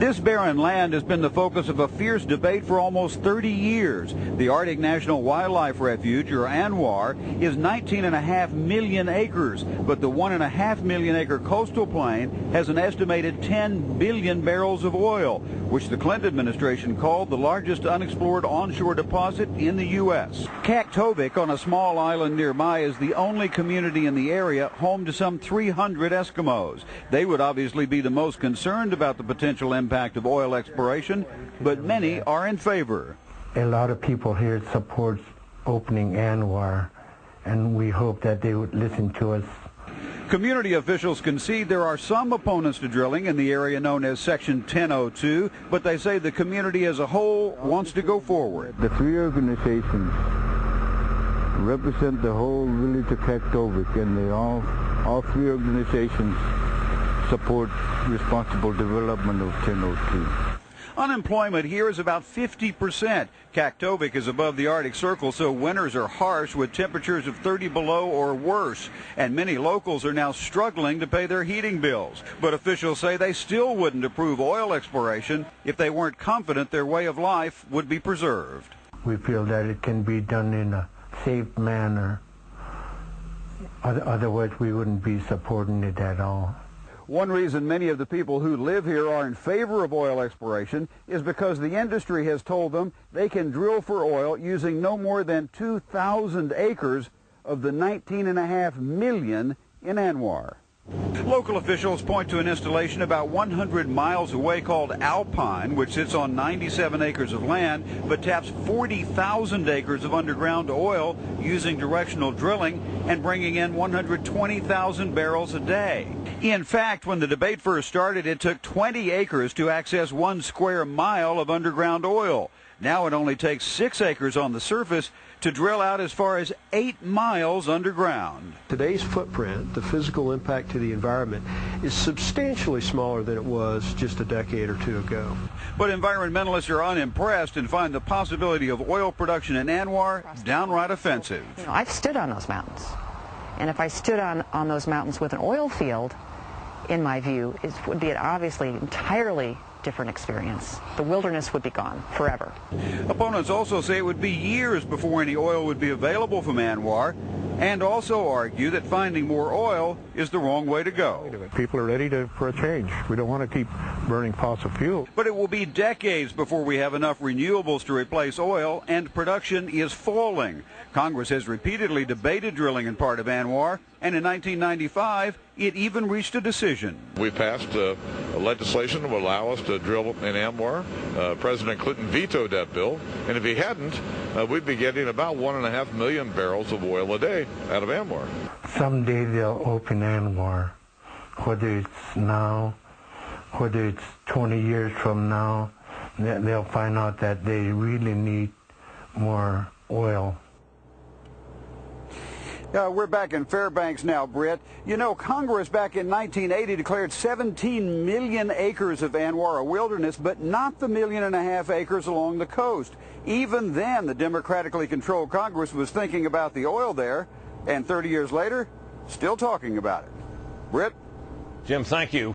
This barren land has been the focus of a fierce debate for almost 30 years. The Arctic National Wildlife Refuge, or ANWR, is 19.5 million acres, but the 1.5 million acre coastal plain has an estimated 10 billion barrels of oil, which the Clinton administration called the largest unexplored onshore deposit in the U.S. Kaktovik, on a small island nearby, is the only community in the area home to some 300 Eskimos. They would obviously be the most concerned about the potential impact of oil exploration, but many are in favor. A lot of people here support opening ANWR, and we hope that they would listen to us. Community officials concede there are some opponents to drilling in the area known as Section 1002, but they say the community as a whole wants to go forward. The three organizations represent the whole village of Kaktovik, and all three organizations support responsible development of 1002. Unemployment here is about 50%. Kaktovik is above the Arctic Circle, so winters are harsh with temperatures of 30 below or worse. And many locals are now struggling to pay their heating bills. But officials say they still wouldn't approve oil exploration if they weren't confident their way of life would be preserved. We feel that it can be done in a safe manner. Otherwise, we wouldn't be supporting it at all. One reason many of the people who live here are in favor of oil exploration is because the industry has told them they can drill for oil using no more than 2,000 acres of the 19.5 million in ANWR. Local officials point to an installation about 100 miles away called Alpine, which sits on 97 acres of land but taps 40,000 acres of underground oil using directional drilling and bringing in 120,000 barrels a day. In fact, when the debate first started, it took 20 acres to access 1 square mile of underground oil. Now it only takes 6 acres on the surface to drill out as far as 8 miles underground. Today's footprint, the physical impact to the environment, is substantially smaller than it was just a decade or two ago. But environmentalists are unimpressed and find the possibility of oil production in ANWR downright offensive. You know, I've stood on those mountains, and if I stood on those mountains with an oil field, in my view, it would be an obviously entirely different experience. The wilderness would be gone forever. Opponents also say it would be years before any oil would be available from ANWR, and also argue that finding more oil is the wrong way to go. People are ready for a change. We don't want to keep burning fossil fuel. But it will be decades before we have enough renewables to replace oil, and production is falling. Congress has repeatedly debated drilling in part of ANWR, and in 1995, it even reached a decision. We passed legislation that would allow us to drill in ANWR. President Clinton vetoed that bill, and if he hadn't, we'd be getting about 1.5 million barrels of oil a day out of ANWR. Someday they'll open ANWR, whether it's now, whether it's 20 years from now, they'll find out that they really need more oil. We're back in Fairbanks now, Britt. You know, Congress back in 1980 declared 17 million acres of ANWR a wilderness, but not the 1.5 million acres along the coast. Even then, the democratically controlled Congress was thinking about the oil there, and 30 years later, still talking about it. Britt? Jim, thank you.